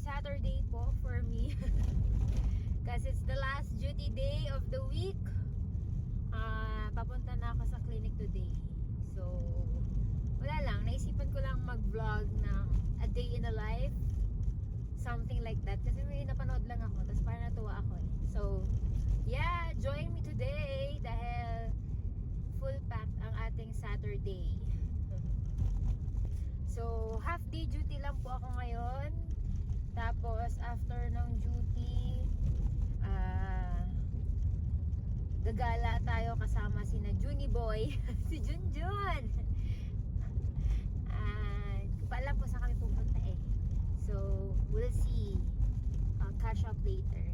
Saturday po for me. Because it's the last duty day of the week. Papunta na ako sa clinic today. So, wala lang. Naisipan ko lang mag-vlog ng a day in a life. Something like that. Kasi may napanood lang ako. Tapos parang natuwa ako eh. So, yeah, join me today. Dahil full packed ang ating Saturday. So, half day duty lang po ako ngayon. Tapos, after ng duty, gagala tayo kasama sina Junie Boy, si Junjun. Paalam po saan kami pupunta eh. So, we'll see. I'll catch up later.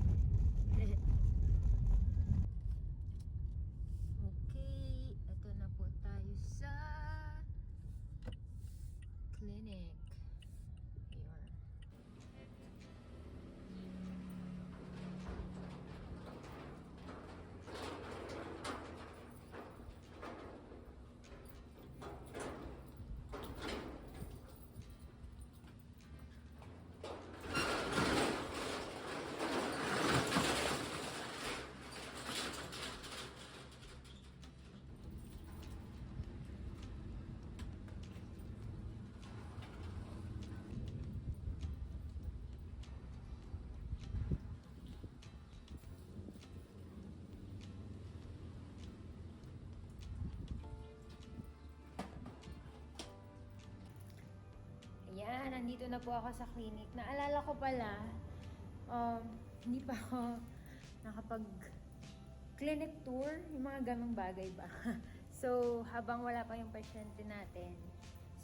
Okay, ito na po tayo sa clinic. Here. Ayan, nandito na po ako sa clinic. Naalala ko pala, hindi pa ako nakapag-clinic tour, yung mga ganong bagay ba. So, habang wala pa yung pasyente natin,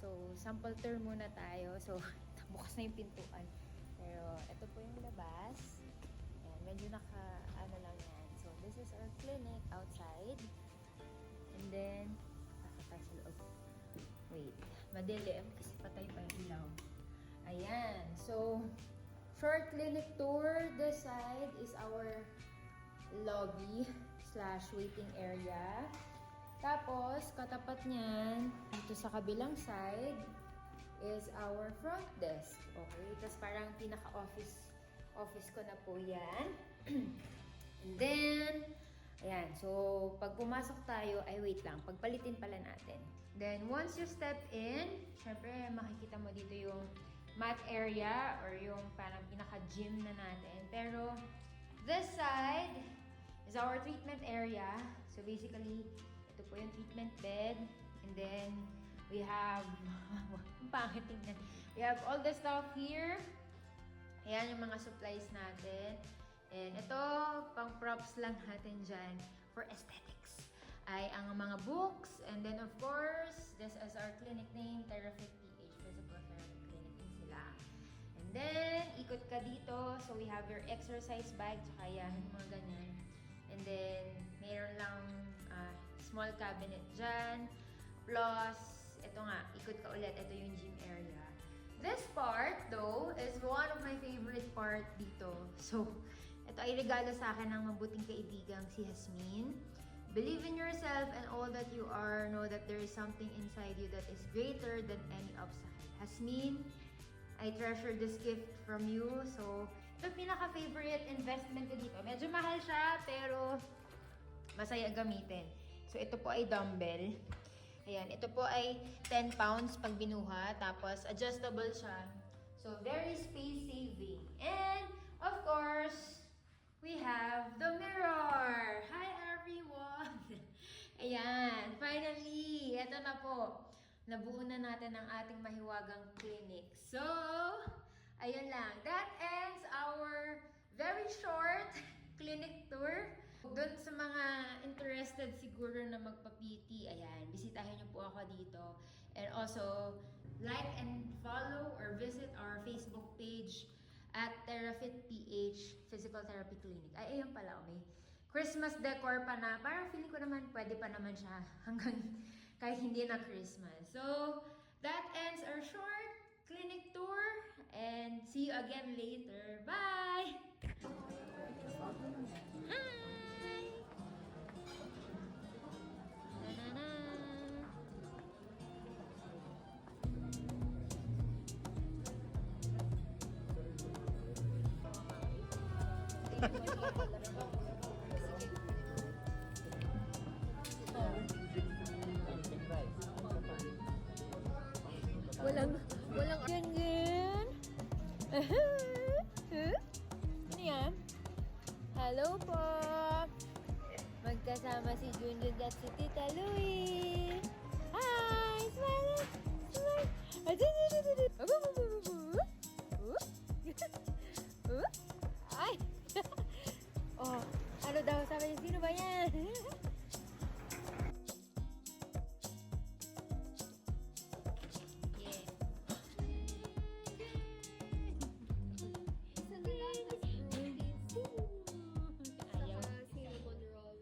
so, sample tour muna tayo. So, bukas na yung pintuan. Pero, ito po yung labas. Ayan, medyo ano lang yan. So, this is our clinic outside. And then, nakatay sa loob. Wait, madilim kasi patay pa yung ilaw. Ayan. So, short clinic tour. This side is our lobby / waiting area. Tapos, katapat niyan, dito sa kabilang side, is our front desk. Okay? Tapos parang pinaka-office ko na po yan. And then, ayan. So, pag pumasok tayo, ay wait lang. Pagpalitin pala natin. Then, once you step in, syempre, makikita mo dito yung mat area or yung parang pinaka-gym na natin. Pero, this side is our treatment area. So, basically, ito po yung treatment bed. And then, we have, ang pangit tingnan. We have all the stuff here. Ayan yung mga supplies natin. And ito, pang props lang natin dyan for aesthetics. Ay ang mga books. And then of course, this is our clinic name, Therafit PH Physical Therapy Clinic din sila. And then, ikot ka dito. So we have your exercise bag, tsaka yan, mga ganyan. And then, mayroon lang small cabinet dyan. Plus, ito nga, ikot ka ulit. Ito yung gym area. This part, though, is one of my favorite part dito. So, ito ay regalo sa akin ng mabuting kaibigang si Jasmine. Believe in yourself and all that you are. Know that there is something inside you that is greater than any obstacle. Jasmine, I treasure this gift from you. So, ito pinaka-favorite investment ko dito. Medyo mahal siya, pero masaya gamitin. So, ito po ay dumbbell. Ayan, ito po ay 10 pounds pag binuha. Tapos, adjustable siya. So, very space-saving. And, of course, we have the mirror! Hi, everyone! Ayan, finally! Ito na po. Nabuo na natin ang ating mahiwagang clinic. So, ayun lang. That ends our very short clinic tour. Doon sa mga interested siguro na magpa-PT, ayan, bisitahin niyo po ako dito. And also, like and follow or visit our Facebook page at Therafit PH Physical Therapy Clinic. Ay, ayun pala, may Christmas decor pa na. Parang feeling ko naman, pwede pa naman siya hanggang kahit hindi na Christmas. So, that ends our short clinic tour. And see you again later. Bye! Hi! Walang ganyan. Ano yan? Hello po. Magkasama si Junjun at si Tita Louie. Hi! Smile! Smile! Ay! Oh, ano daw? Sabi niya, sino ba yan? Yeah. Ayaw. Cinnamon roll.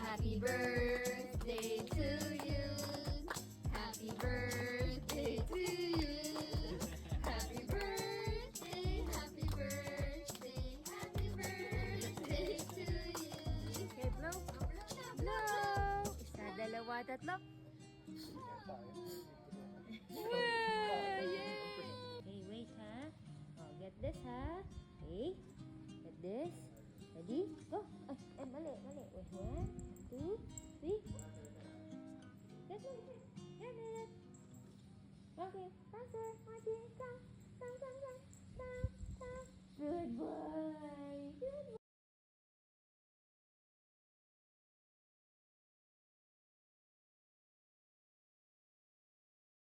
Happy birthday to you. Happy birthday to you. Happy birthday, happy birthday, happy birthday to you. Okay, blow. Blow! Isa, dalawa, tatlo. Okay, wait ha. Oh, get this ha. Okay. Get this. Ready? Go. Ay, mali. Wait, 1, 2, 3. Get it. Get it. Okay. Faster. Martin. Come. Good boy. Good